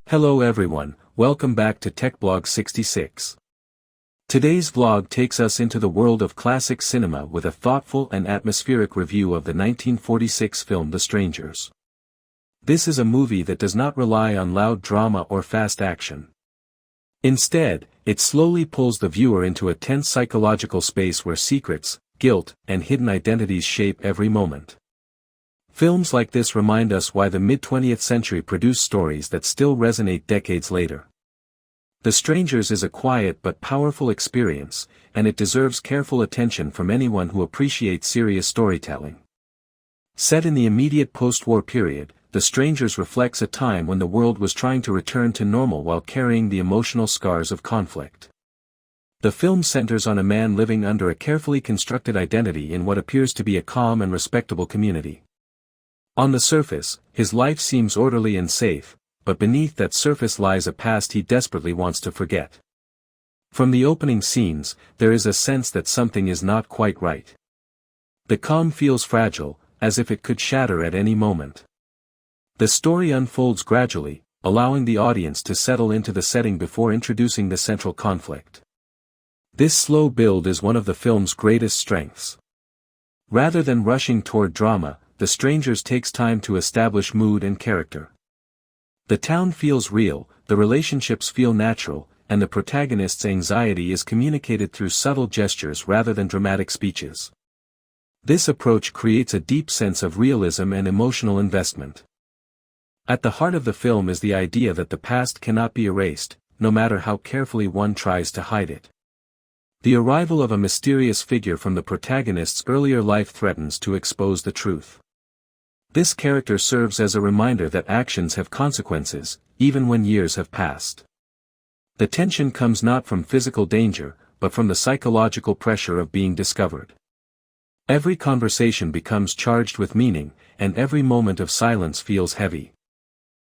Hello everyone, welcome back to TechBlog 66. Today's vlog takes us into the world of classic cinema with a thoughtful and atmospheric review of the 1946 film The Strangers. This is a movie that does not rely on loud drama or fast action. Instead, it slowly pulls the viewer into a tense psychological space where secrets, guilt, and hidden identities shape every moment. Films like this remind us why the mid-20th century produced stories that still resonate decades later. The Strangers is a quiet but powerful experience, and it deserves careful attention from anyone who appreciates serious storytelling. Set in the immediate post-war period, The Strangers reflects a time when the world was trying to return to normal while carrying the emotional scars of conflict. The film centers on a man living under a carefully constructed identity in what appears to be a calm and respectable community. On the surface, his life seems orderly and safe, but beneath that surface lies a past he desperately wants to forget. From the opening scenes, there is a sense that something is not quite right. The calm feels fragile, as if it could shatter at any moment. The story unfolds gradually, allowing the audience to settle into the setting before introducing the central conflict. This slow build is one of the film's greatest strengths. Rather than rushing toward drama, The Strangers takes time to establish mood and character. The town feels real, the relationships feel natural, and the protagonist's anxiety is communicated through subtle gestures rather than dramatic speeches. This approach creates a deep sense of realism and emotional investment. At the heart of the film is the idea that the past cannot be erased, no matter how carefully one tries to hide it. The arrival of a mysterious figure from the protagonist's earlier life threatens to expose the truth. This character serves as a reminder that actions have consequences, even when years have passed. The tension comes not from physical danger, but from the psychological pressure of being discovered. Every conversation becomes charged with meaning, and every moment of silence feels heavy.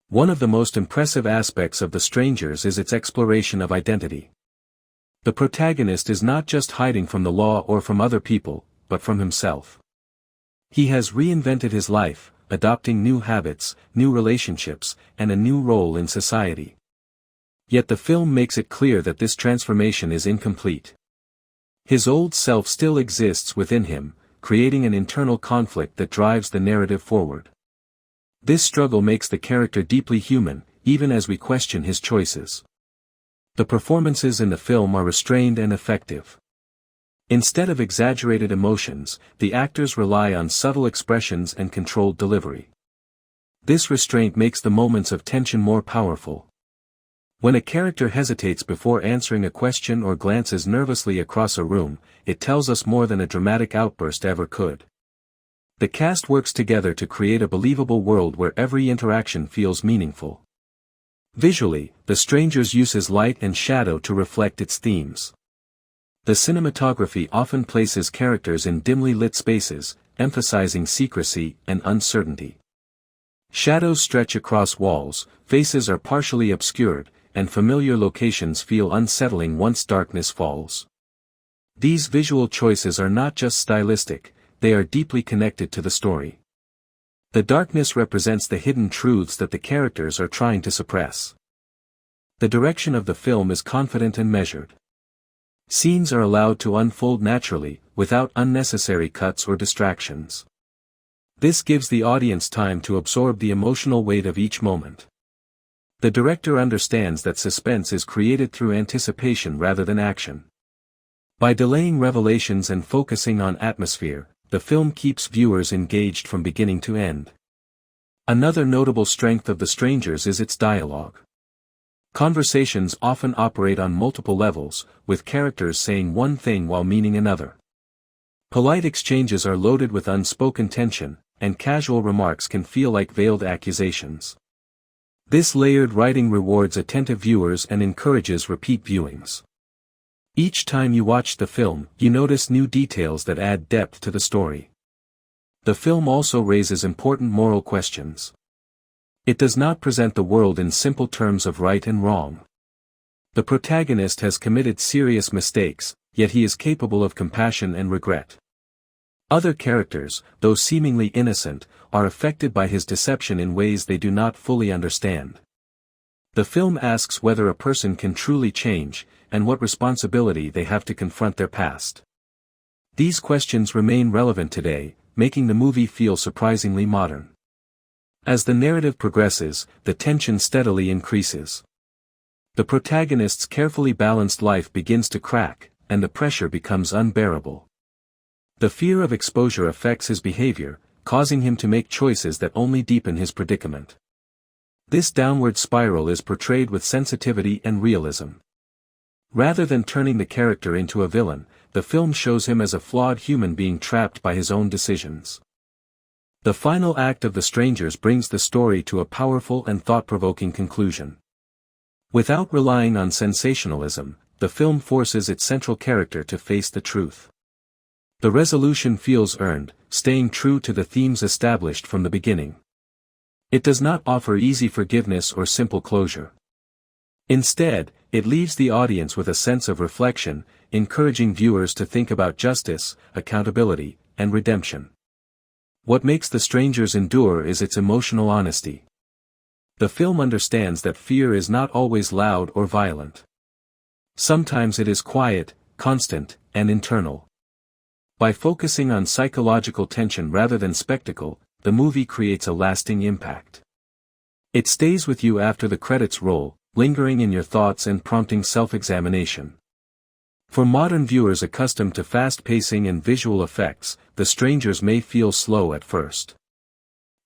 One of the most impressive aspects of The Strangers is its exploration of identity. The protagonist is not just hiding from the law or from other people, but from himself. He has reinvented his life, adopting new habits, new relationships, and a new role in society. Yet the film makes it clear that this transformation is incomplete. His old self still exists within him, creating an internal conflict that drives the narrative forward. This struggle makes the character deeply human, even as we question his choices. The performances in the film are restrained and effective. Instead of exaggerated emotions, the actors rely on subtle expressions and controlled delivery. This restraint makes the moments of tension more powerful. When a character hesitates before answering a question or glances nervously across a room, it tells us more than a dramatic outburst ever could. The cast works together to create a believable world where every interaction feels meaningful. Visually, The Strangers uses light and shadow to reflect its themes. The cinematography often places characters in dimly lit spaces, emphasizing secrecy and uncertainty. Shadows stretch across walls, faces are partially obscured, and familiar locations feel unsettling once darkness falls. These visual choices are not just stylistic, they are deeply connected to the story. The darkness represents the hidden truths that the characters are trying to suppress. The direction of the film is confident and measured. Scenes are allowed to unfold naturally, without unnecessary cuts or distractions. This gives the audience time to absorb the emotional weight of each moment. The director understands that suspense is created through anticipation rather than action. By delaying revelations and focusing on atmosphere, the film keeps viewers engaged from beginning to end. Another notable strength of The Strangers is its dialogue. Conversations often operate on multiple levels, with characters saying one thing while meaning another. Polite exchanges are loaded with unspoken tension, and casual remarks can feel like veiled accusations. This layered writing rewards attentive viewers and encourages repeat viewings. Each time you watch the film, you notice new details that add depth to the story. The film also raises important moral questions. It does not present the world in simple terms of right and wrong. The protagonist has committed serious mistakes, yet he is capable of compassion and regret. Other characters, though seemingly innocent, are affected by his deception in ways they do not fully understand. The film asks whether a person can truly change, and what responsibility they have to confront their past. These questions remain relevant today, making the movie feel surprisingly modern. As the narrative progresses, the tension steadily increases. The protagonist's carefully balanced life begins to crack, and the pressure becomes unbearable. The fear of exposure affects his behavior, causing him to make choices that only deepen his predicament. This downward spiral is portrayed with sensitivity and realism. Rather than turning the character into a villain, the film shows him as a flawed human being trapped by his own decisions. The final act of The Strangers brings the story to a powerful and thought-provoking conclusion. Without relying on sensationalism, the film forces its central character to face the truth. The resolution feels earned, staying true to the themes established from the beginning. It does not offer easy forgiveness or simple closure. Instead, it leaves the audience with a sense of reflection, encouraging viewers to think about justice, accountability, and redemption. What makes The Strangers endure is its emotional honesty. The film understands that fear is not always loud or violent. Sometimes it is quiet, constant, and internal. By focusing on psychological tension rather than spectacle, the movie creates a lasting impact. It stays with you after the credits roll, lingering in your thoughts and prompting self-examination. For modern viewers accustomed to fast pacing and visual effects, The Strangers may feel slow at first.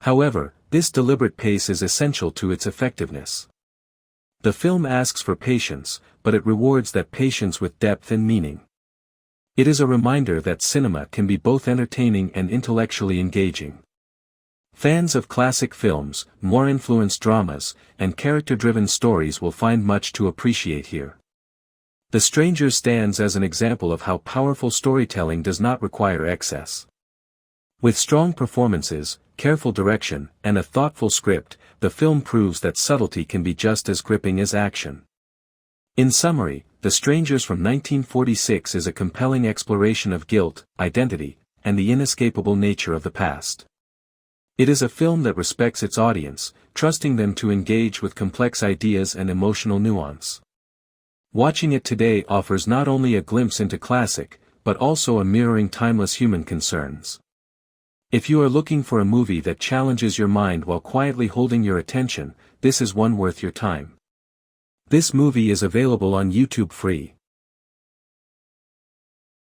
However, this deliberate pace is essential to its effectiveness. The film asks for patience, but it rewards that patience with depth and meaning. It is a reminder that cinema can be both entertaining and intellectually engaging. Fans of classic films, more influenced dramas, and character-driven stories will find much to appreciate here. The Strangers stands as an example of how powerful storytelling does not require excess. With strong performances, careful direction, and a thoughtful script, the film proves that subtlety can be just as gripping as action. In summary, The Strangers from 1946 is a compelling exploration of guilt, identity, and the inescapable nature of the past. It is a film that respects its audience, trusting them to engage with complex ideas and emotional nuance. Watching it today offers not only a glimpse into classic, but also a mirroring timeless human concerns. If you are looking for a movie that challenges your mind while quietly holding your attention, this is one worth your time. This movie is available on YouTube free.